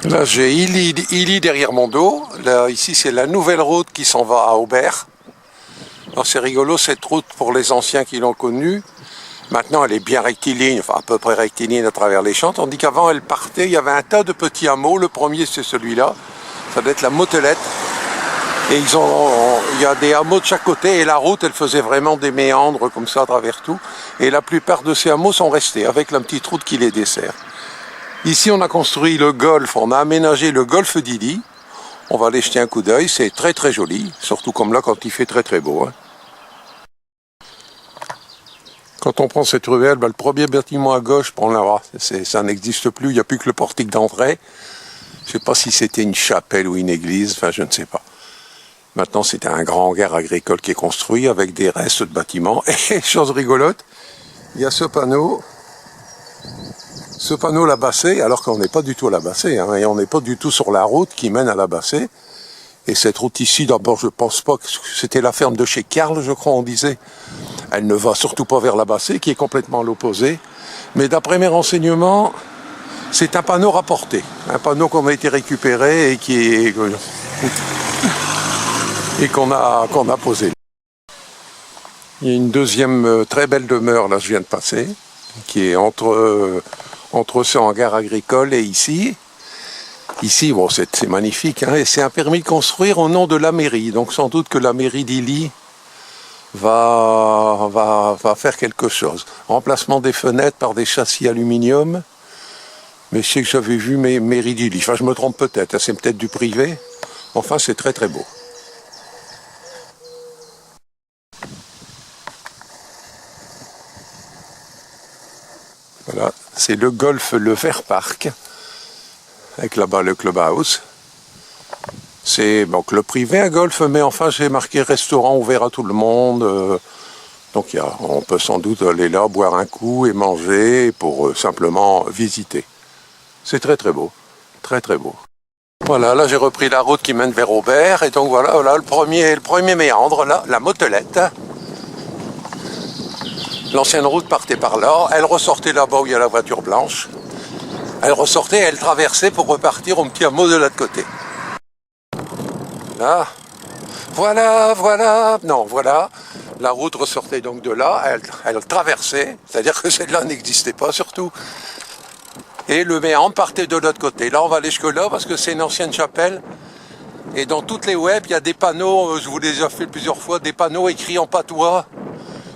Là, j'ai Illy derrière mon dos. Là, ici, c'est la nouvelle route qui s'en va à Aubert. Alors, c'est rigolo, cette route, pour les anciens qui l'ont connue. Maintenant, elle est bien rectiligne, enfin à peu près rectiligne à travers les champs, tandis qu'avant, elle partait, il y avait un tas de petits hameaux. Le premier, c'est celui-là. Ça doit être la Motelette. Et il y a des hameaux de chaque côté, et la route, elle faisait vraiment des méandres comme ça à travers tout. Et la plupart de ces hameaux sont restés, avec la petite route qui les dessert. Ici, on a construit le golfe, on a aménagé le golfe d'Illy. On va aller jeter un coup d'œil, c'est très très joli, surtout comme là quand il fait très très beau. Hein. Quand on prend cette ruelle, le premier bâtiment à gauche, ça n'existe plus, il n'y a plus que le portique d'entrée. Je ne sais pas si c'était une chapelle ou une église, enfin je ne sais pas. Maintenant, c'est un grand hangar agricole qui est construit avec des restes de bâtiments. Et chose rigolote, il y a ce panneau la Bassée, alors qu'on n'est pas du tout à la Bassée, hein, et on n'est pas du tout sur la route qui mène à la Bassée. Et cette route ici, d'abord, je pense pas que c'était la ferme de chez Karl, je crois, on disait. Elle ne va surtout pas vers la Bassée, qui est complètement à l'opposé. Mais d'après mes renseignements, c'est un panneau rapporté. Un panneau qu'on a été récupéré et qu'on a posé. Il y a une deuxième très belle demeure, là je viens de passer, qui est entre ce hangar agricole et ici. Ici, bon, c'est magnifique, hein, et c'est un permis de construire au nom de la mairie. Donc sans doute que la mairie d'Illy va faire quelque chose. Remplacement des fenêtres par des châssis aluminium. Mais je sais que j'avais vu mairie d'Illy. Enfin, je me trompe peut-être, hein, c'est peut-être du privé. Enfin, c'est très très beau. Voilà, c'est le golf, le Vert Park, avec là-bas le clubhouse. C'est bon, club privé à golf, mais enfin j'ai marqué restaurant ouvert à tout le monde. Donc on peut sans doute aller là, boire un coup et manger pour simplement visiter. C'est très très beau, très très beau. Voilà, là j'ai repris la route qui mène vers Aubert, et donc voilà le premier méandre, là, la Motelette. L'ancienne route partait par là, elle ressortait là-bas où il y a la voiture blanche. Elle ressortait, elle traversait pour repartir au petit hameau de l'autre côté. Là, voilà. La route ressortait donc de là, elle traversait, c'est-à-dire que celle-là n'existait pas surtout. Et le méandre partait de l'autre côté. Là, on va aller jusque-là parce que c'est une ancienne chapelle. Et dans toutes les webs, il y a des panneaux, je vous les ai fait plusieurs fois, des panneaux écrits en patois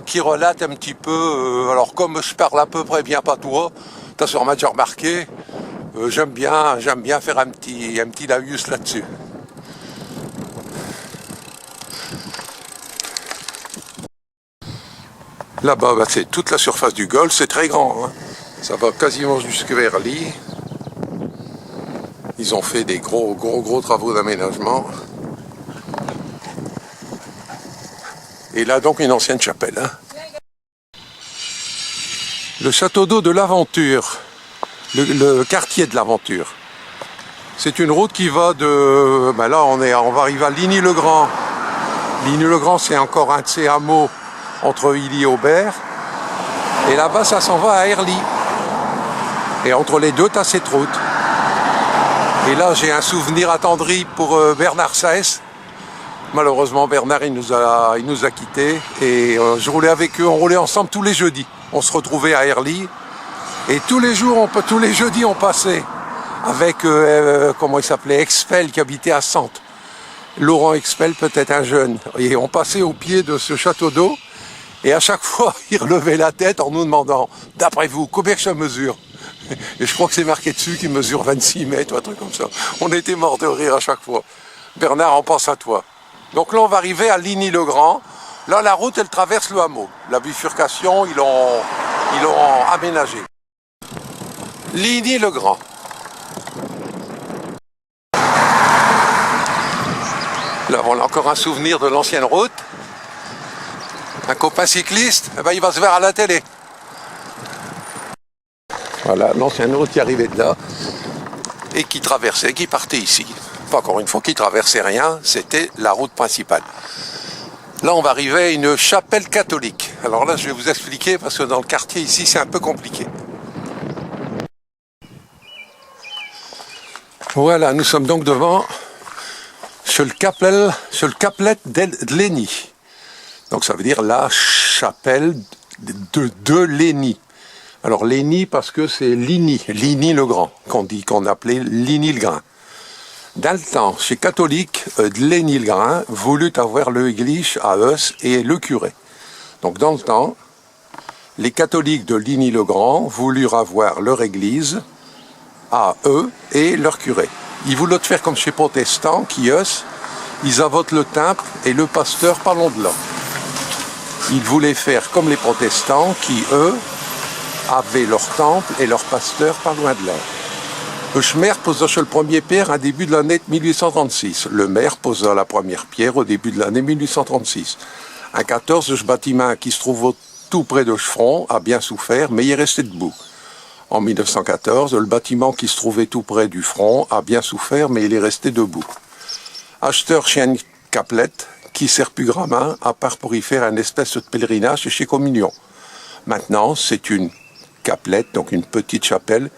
qui relatent un petit peu, alors comme je parle à peu près bien patois, t'as sûrement déjà remarqué, j'aime bien faire un petit laïus là-dessus. Là-bas, c'est toute la surface du golfe, c'est très grand, hein. Ça va quasiment jusque vers Ly. Ils ont fait des gros travaux d'aménagement. Et là donc une ancienne chapelle. Hein. Le château d'eau de l'Aventure, le quartier de l'Aventure. C'est une route qui va de... Ben là on va arriver à Ligny-le-Grand. Ligny-le-Grand c'est encore un de ces hameaux entre Illy et Aubert. Et là-bas ça s'en va à Herly. Et entre les deux t'as cette route. Et là j'ai un souvenir attendri pour Bernard Saès. Malheureusement, Bernard, il nous a quittés et je roulais avec eux, on roulait ensemble tous les jeudis. On se retrouvait à Herly et tous les jeudis, on passait avec, comment il s'appelait, Expel, qui habitait à Sante. Laurent Expel, peut-être un jeune. Et on passait au pied de ce château d'eau et à chaque fois, il relevait la tête en nous demandant, d'après vous, combien que ça mesure ? Et je crois que c'est marqué dessus qu'il mesure 26 mètres ou un truc comme ça. On était morts de rire à chaque fois. Bernard, on pense à toi. Donc là, on va arriver à Ligny-le-Grand. Là, la route, elle traverse le hameau. La bifurcation, ils l'ont aménagée. Ligny-le-Grand. Là, on a encore un souvenir de l'ancienne route. Un copain cycliste, eh ben, il va se voir à la télé. Voilà, l'ancienne route qui arrivait de là et qui partait ici. Enfin, encore une fois, qui traversait rien, c'était la route principale. Là, on va arriver à une chapelle catholique. Alors là, je vais vous expliquer parce que dans le quartier ici, c'est un peu compliqué. Voilà, nous sommes donc devant Kaplet d'Léni. Donc ça veut dire la chapelle de Léni. Alors Léni parce que c'est Ligny le Grand, qu'on appelait Ligny le Grand. Dans le temps, chez catholiques, Léni le Grand voulut avoir l'église à eux et le curé. Donc dans le temps, les catholiques de Ligny le Grand voulurent avoir leur église à eux et leur curé. Ils voulaient faire comme chez les protestants qui, eux, ils avotent le temple et le pasteur pas loin de là. Ils voulaient faire comme les protestants qui, eux, avaient leur temple et leur pasteur pas loin de là. Le maire posa le premier pierre au début de l'année 1836. Le maire posa la première pierre au début de l'année 1836. En 14, ce bâtiment qui se trouve tout près de Chevron a bien souffert, mais il est resté debout. En 1914, le bâtiment qui se trouvait tout près du front a bien souffert, mais il est resté debout. Acheteur chez un Kaplet, qui sert plus grand main, à part pour y faire une espèce de pèlerinage chez Communion. Maintenant, c'est une Kaplet, donc une petite chapelle,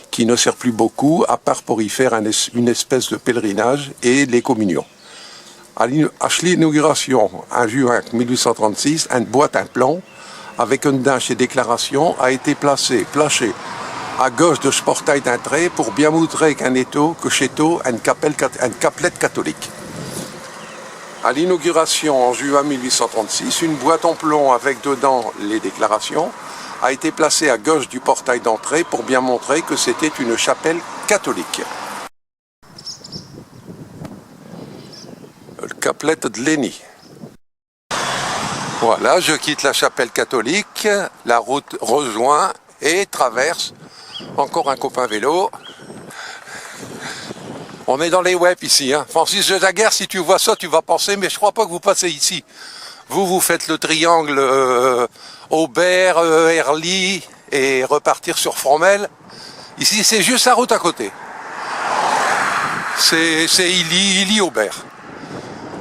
qui ne sert plus beaucoup, à part pour y faire une espèce de pèlerinage et les communions. À l'inauguration, en juin 1836, une boîte à plomb, avec une dache et déclaration, a été placée à gauche de ce portail d'entrée pour bien montrer qu'un étau, que chez Eto, une Kaplet catholique. À l'inauguration en juin 1836, une boîte en plomb avec dedans les déclarations a été placée à gauche du portail d'entrée pour bien montrer que c'était une chapelle catholique. Le Kaplet de Léni. Voilà, je quitte la chapelle catholique, la route rejoint et traverse encore un copain vélo. On est dans les web ici, hein. Francis de Daguerre, si tu vois ça, tu vas penser, mais je crois pas que vous passez ici. Vous faites le triangle Aubert, Herly et repartir sur Fromelles. Ici, c'est juste la route à côté. C'est Illy-Aubert.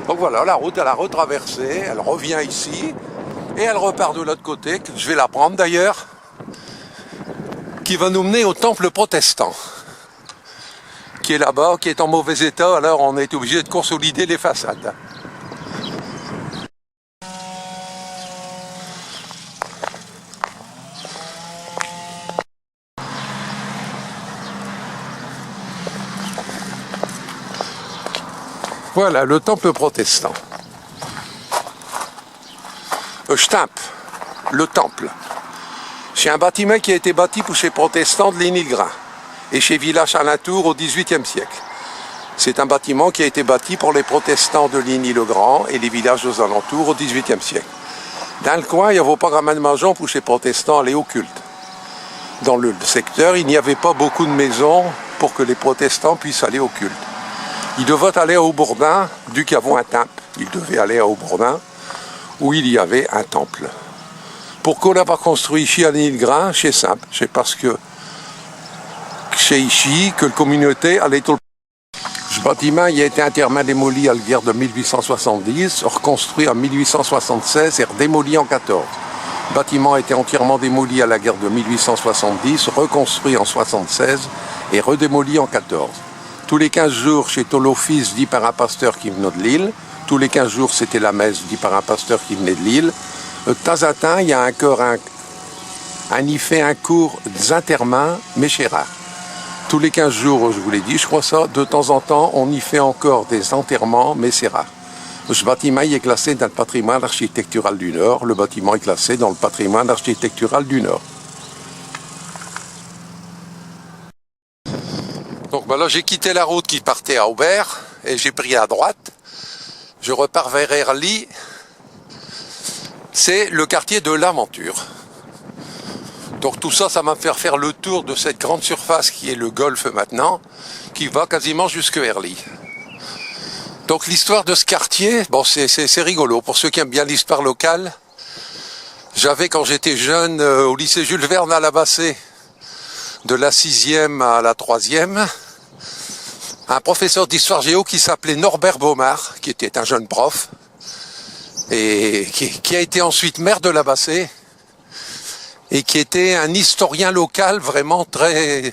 Donc voilà, la route, elle a retraversé, elle revient ici, et elle repart de l'autre côté, je vais la prendre d'ailleurs, qui va nous mener au temple protestant, qui est là-bas, qui est en mauvais état, alors on est obligé de consolider les façades. Voilà, le temple protestant. Le temple. C'est un bâtiment qui a été bâti pour chez protestants de Léni-le-Grand et chez villages alentours au XVIIIe siècle. C'est un bâtiment qui a été bâti pour les protestants de Léni-le-Grand et les villages aux alentours au XVIIIe siècle. Dans le coin, il n'y avait pas vraiment de maison pour ces protestants aller au culte. Dans le secteur, il n'y avait pas beaucoup de maisons pour que les protestants puissent aller au culte. Ils devaient aller à Aubourdin, dû qu'il y avait un temple. Ils devaient aller à Aubourdin, où il y avait un temple. Pourquoi on n'a pas construit ici à Léni-le-Grand? C'est simple, c'est parce que c'est ici que la communauté allait tout. Ce bâtiment il a été entièrement démoli à la guerre de 1870, reconstruit en 1876 et redémoli en 14. Le bâtiment a été entièrement démoli à la guerre de 1870, reconstruit en 76 et redémoli en 14. Tous les 15 jours, c'était l'office dit par un pasteur qui venait de Lille. Tous les 15 jours, c'était la messe dit par un pasteur qui venait de Lille. De temps à temps, il y a encore y fait un cours d'interment, mais c'est rare. Tous les 15 jours, je vous l'ai dit, je crois ça, de temps en temps, on y fait encore des enterrements, mais c'est rare. Ce bâtiment il est classé dans le patrimoine architectural du Nord. Le bâtiment est classé dans le patrimoine architectural du Nord. Donc ben là, j'ai quitté la route qui partait à Aubert et j'ai pris à droite. Je repars vers Herly. C'est le quartier de l'Aventure. Donc tout ça, ça m'a fait faire le tour de cette grande surface qui est le golfe maintenant, qui va quasiment jusque Herly. Donc l'histoire de ce quartier, bon c'est rigolo. Pour ceux qui aiment bien l'histoire locale, j'avais quand j'étais jeune au lycée Jules Verne à la Bassée, de la 6e à la 3e, un professeur d'histoire géo qui s'appelait Norbert Baumard, qui était un jeune prof, et qui a été ensuite maire de la Bassée, et qui était un historien local vraiment très,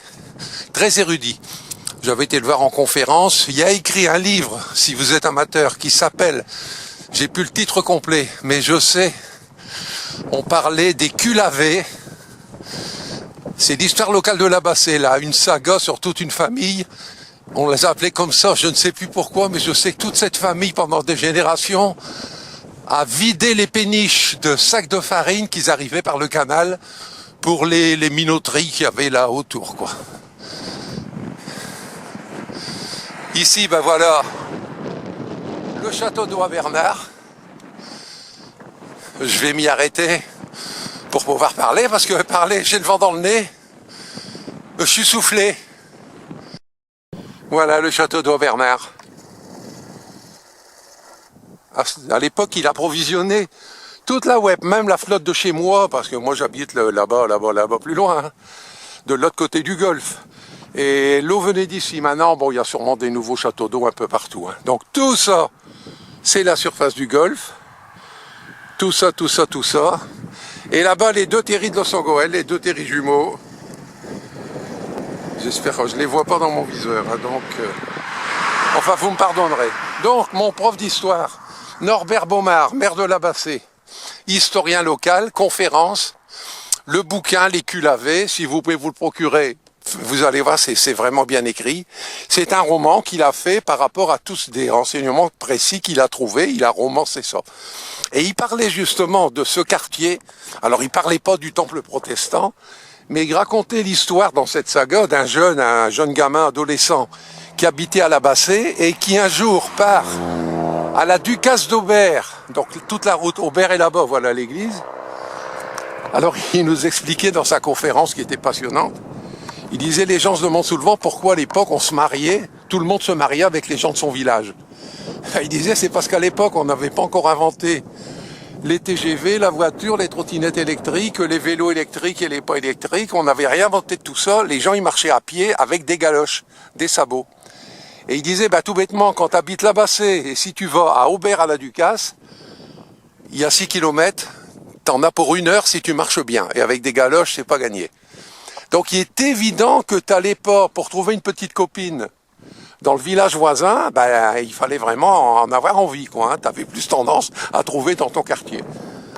très érudit. J'avais été le voir en conférence. Il a écrit un livre, si vous êtes amateur, qui s'appelle, j'ai plus le titre complet, mais je sais, on parlait des culs-lavés. C'est l'histoire locale de la Bassée, là, une saga sur toute une famille. On les a appelés comme ça, je ne sais plus pourquoi, mais je sais que toute cette famille, pendant des générations, a vidé les péniches de sacs de farine qu'ils arrivaient par le canal pour les minoteries qu'il y avait là autour, quoi. Ici, ben voilà, le château d'Auvergnat. Je vais m'y arrêter pour pouvoir parler, parce que parler, j'ai le vent dans le nez. Je suis soufflé. Voilà le château d'Auvergnat. À l'époque, il approvisionnait toute la web, même la flotte de chez moi, parce que moi j'habite là-bas, plus loin, hein, de l'autre côté du golfe. Et l'eau venait d'ici. Maintenant, bon, il y a sûrement des nouveaux châteaux d'eau un peu partout, hein. Donc tout ça, c'est la surface du golfe. Tout ça. Et là-bas, les deux terris de Los Angeles, les deux terris jumeaux. J'espère que je ne les vois pas dans mon viseur, hein, donc... Enfin, vous me pardonnerez. Donc, mon prof d'histoire, Norbert Baumard, maire de la Bassée, historien local, conférence, le bouquin, les culs-lavés, si vous pouvez vous le procurer, vous allez voir, c'est vraiment bien écrit. C'est un roman qu'il a fait par rapport à tous des renseignements précis qu'il a trouvés. Il a romancé ça. Et il parlait justement de ce quartier. Alors, il parlait pas du temple protestant, mais il racontait l'histoire dans cette saga un jeune gamin adolescent qui habitait à la Bassée et qui un jour part à la Ducasse d'Aubert. Donc, toute la route, Aubert est là-bas, voilà l'église. Alors, il nous expliquait dans sa conférence, qui était passionnante, il disait, les gens se demandent souvent pourquoi à l'époque on se mariait, tout le monde se mariait avec les gens de son village. Il disait, c'est parce qu'à l'époque on n'avait pas encore inventé les TGV, la voiture, les trottinettes électriques, les vélos électriques et les pas électriques, on n'avait rien inventé de tout ça, les gens ils marchaient à pied avec des galoches, des sabots. Et il disait, bah, tout bêtement, quand tu habites la Bassée, et si tu vas à Aubert à la Ducasse, il y a 6 km, t'en as pour 1 heure si tu marches bien, et avec des galoches, c'est pas gagné. Donc il est évident que tu n'allais pas, pour trouver une petite copine dans le village voisin, ben, il fallait vraiment en avoir envie, quoi, hein. Tu avais plus tendance à trouver dans ton quartier.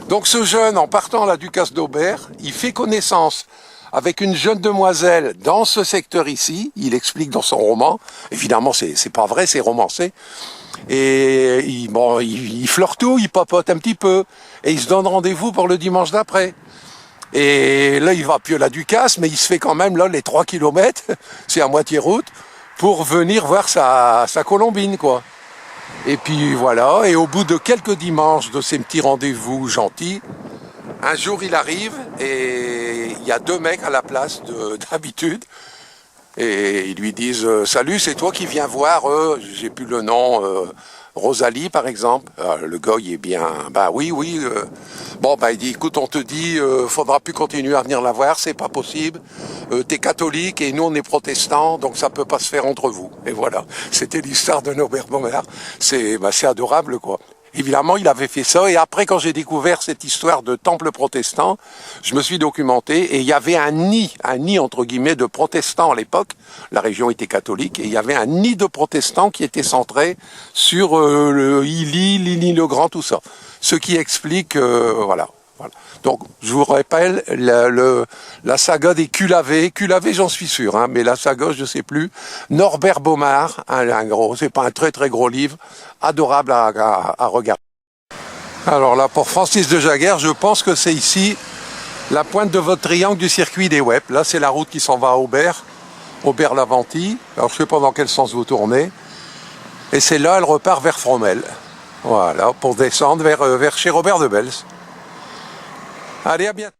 Donc ce jeune, en partant à la Ducasse d'Aubert, il fait connaissance avec une jeune demoiselle dans ce secteur ici. Il explique dans son roman, évidemment c'est pas vrai, c'est romancé. Et il flirtouille, il papote un petit peu, et il se donne rendez-vous pour le dimanche d'après. Et là, il va plus à la Ducasse, mais il se fait quand même là les 3 km, c'est à moitié route, pour venir voir sa colombine, quoi. Et puis voilà, et au bout de quelques dimanches de ces petits rendez-vous gentils, un jour il arrive et il y a 2 mecs à la place d'habitude. Et ils lui disent « Salut, c'est toi qui viens voir, j'ai plus le nom, Rosalie par exemple. » Le gars, il est bien, bah oui. Bon, bah il dit « Écoute, on te dit, faudra plus continuer à venir la voir, c'est pas possible. T'es catholique et nous on est protestants, donc ça peut pas se faire entre vous. » Et voilà, c'était l'histoire de Norbert Baumard. C'est adorable, quoi. Évidemment, il avait fait ça, et après, quand j'ai découvert cette histoire de temple protestant, je me suis documenté, et il y avait un nid entre guillemets de protestants à l'époque, la région était catholique, et il y avait un nid de protestants qui était centré sur le Lily le Grand, tout ça. Ce qui explique, voilà. Donc, je vous rappelle, la saga des culs-lavés, j'en suis sûr, hein, mais la saga, je ne sais plus, Norbert Baumard, c'est pas un très très gros livre, adorable à regarder. Alors là, pour Francis de Jaguer, je pense que c'est ici la pointe de votre triangle du circuit des Web. Là, c'est la route qui s'en va à Aubert-Laventie. Alors, je ne sais pas dans quel sens vous tournez. Et c'est là, elle repart vers Fromelles. Voilà, pour descendre vers chez Robert de Bels. Allez, à bientôt.